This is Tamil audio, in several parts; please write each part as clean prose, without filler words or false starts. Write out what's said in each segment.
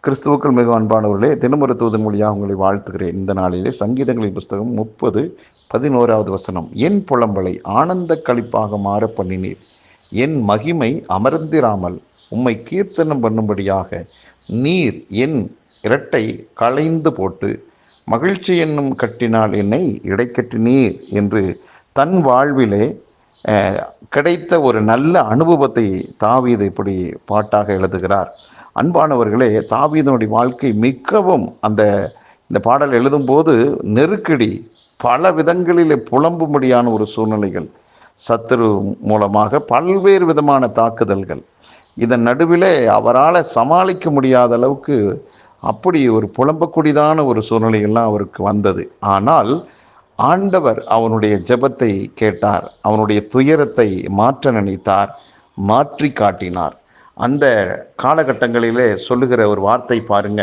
கிறிஸ்துவுக்குள் மிக அன்பானவர்களே, தினமொரு தூதன் மொழியாக உங்களை வாழ்த்துகிறேன். இந்த நாளிலே சங்கீதங்களின் புஸ்தகம் 30:11 என் புலம்பலை ஆனந்த களிப்பாக மாற பண்ணினீர். என் மகிமை அமர்ந்திராமல் உம்மை கீர்த்தனம் பண்ணும்படியாக நீர் என் இரட்டை களைந்து போட்டு மகிழ்ச்சி என்னும் கட்டினால் என்னை இடைக்கட்டினீர் என்று தன் வாழ்விலே கிடைத்த ஒரு நல்ல அனுபவத்தை தாவீது இப்படி பாட்டாக எழுதுகிறார். அன்பானவர்களே, தாவீதுடைய வாழ்க்கை மிகவும் இந்த பாடல் எழுதும்போது நெருக்கடி, பல விதங்களிலே புலம்பும்படியான ஒரு சூழ்நிலைகள், சத்துரு மூலமாக பல்வேறு விதமான தாக்குதல்கள், இதன் நடுவிலே அவரால் சமாளிக்க முடியாத அளவுக்கு அப்படி ஒரு புலம்பக்கூடியதான ஒரு சூழ்நிலைகள்லாம் அவருக்கு வந்தது. ஆனால் ஆண்டவர் அவனுடைய ஜெபத்தை கேட்டார், அவனுடைய துயரத்தை மாற்ற நினைத்தார், மாற்றி காட்டினார். அந்த காலகட்டங்களிலே சொல்லுகிற ஒரு வார்த்தை பாருங்க,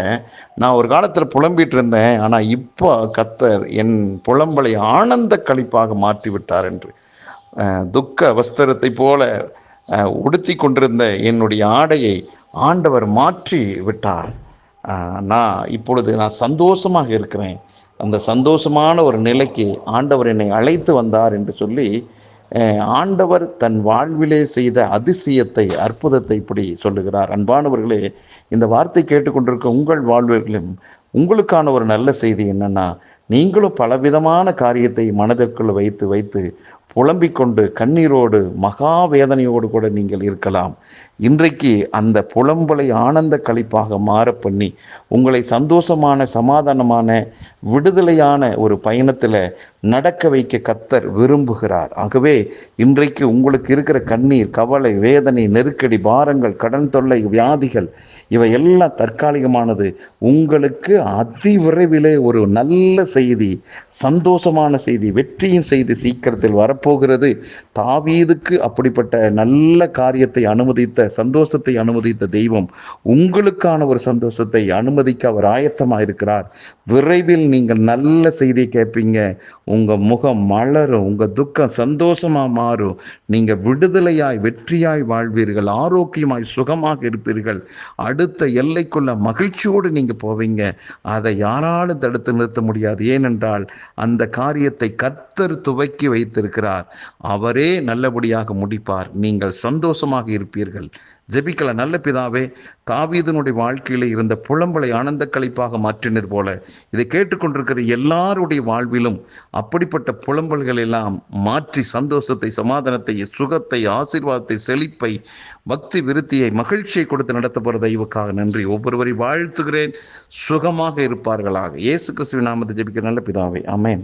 நான் ஒரு காலத்தில் புலம்பிட்டு இருந்தேன், ஆனால் இப்போ கர்த்தர் என் புலம்பலை ஆனந்த களிப்பாக மாற்றி விட்டார் என்று. துக்க வஸ்திரத்தை போல உடுத்தி கொண்டிருந்த என்னுடைய ஆடையை ஆண்டவர் மாற்றி விட்டார். இப்பொழுது நான் சந்தோஷமாக இருக்கிறேன். அந்த சந்தோஷமான ஒரு நிலைக்கு ஆண்டவர் என்னை அழைத்து வந்தார் என்று சொல்லி ஆண்டவர் தன் வாழ்விலே செய்த அதிசயத்தை, அற்புதத்தை இப்படி சொல்லுகிறார். அன்பானவர்களே, இந்த வார்த்தை கேட்டுக்கொண்டிருக்க உங்கள் வாழ்விலும் உங்களுக்கான ஒரு நல்ல செய்தி என்னன்னா, நீங்களும் பலவிதமான காரியத்தை மனதிற்குள் வைத்து வைத்து புலம்பிக் கொண்டு கண்ணீரோடு மகா வேதனையோடு கூட நீங்கள் இருக்கலாம். இன்றைக்கு அந்த புலம்பலை ஆனந்த களிப்பாக மாற பண்ணி உங்களை சந்தோஷமான, சமாதானமான, விடுதலையான ஒரு பயணத்தில் நடக்க வைக்க கர்த்தர் விரும்புகிறார். ஆகவே இன்றைக்கு உங்களுக்கு இருக்கிற கண்ணீர், கவலை, வேதனை, நெருக்கடி, பாரங்கள், கடன் தொல்லை, வியாதிகள் இவை எல்லாம் தற்காலிகமானது. உங்களுக்கு அதிவிரைவிலே ஒரு நல்ல செய்தி, சந்தோஷமான செய்தி, வெற்றியின் செய்தி சீக்கிரத்தில் வரப்போகிறது. தாவீதுக்கு அப்படிப்பட்ட நல்ல காரியத்தை அனுமதித்த, சந்தோஷத்தை அனுமதித்த தெய்வம் உங்களுக்கான ஒரு சந்தோஷத்தை அனுமதிக்க அவர் ஆயத்தமாக இருக்கிறார். விரைவில் நீங்கள் நல்ல செய்தியை கேட்பீங்க. உங்கள் முகம் மலரும், உங்கள் துக்கம் சந்தோஷமாக மாறும். நீங்கள் விடுதலையாய், வெற்றியாய் வாழ்வீர்கள், ஆரோக்கியமாய், சுகமாக இருப்பீர்கள். அடுத்த எல்லைக்குள்ள மகிழ்ச்சியோடு நீங்கள் போவீங்க. அதை யாராலும் தடுத்து நிறுத்த முடியாது. ஏனென்றால் அந்த காரியத்தை கர்த்தர் துவக்கி வைத்திருக்கிறார். அவரே நல்லபடியாக முடிப்பார். நீங்கள் சந்தோஷமாக இருப்பீர்கள். ஜெபிக்கலாம். நல்ல பிதாவே, தாவீதினுடைய வாழ்க்கையில் இருந்த புலம்பலை ஆனந்த களிப்பாக மாற்றினது போல இதை கேட்டுக்கொண்டிருக்கிற எல்லாருடைய வாழ்விலும் அப்படிப்பட்ட புலம்பல்கள் எல்லாம் மாற்றி சந்தோஷத்தை, சமாதானத்தை, சுகத்தை, ஆசீர்வாதத்தை, செழிப்பை, பக்தி விருத்தியை, மகிழ்ச்சியை கொடுத்து நடத்த போகிற தெய்வக்காக நன்றி. ஒவ்வொருவரை வாழ்த்துகிறேன். சுகமாக இருப்பார்களாக. இயேசு கிறிஸ்துவின் நாமத்தை ஜெபிக்கிற நல்ல பிதாவே, ஆமென்.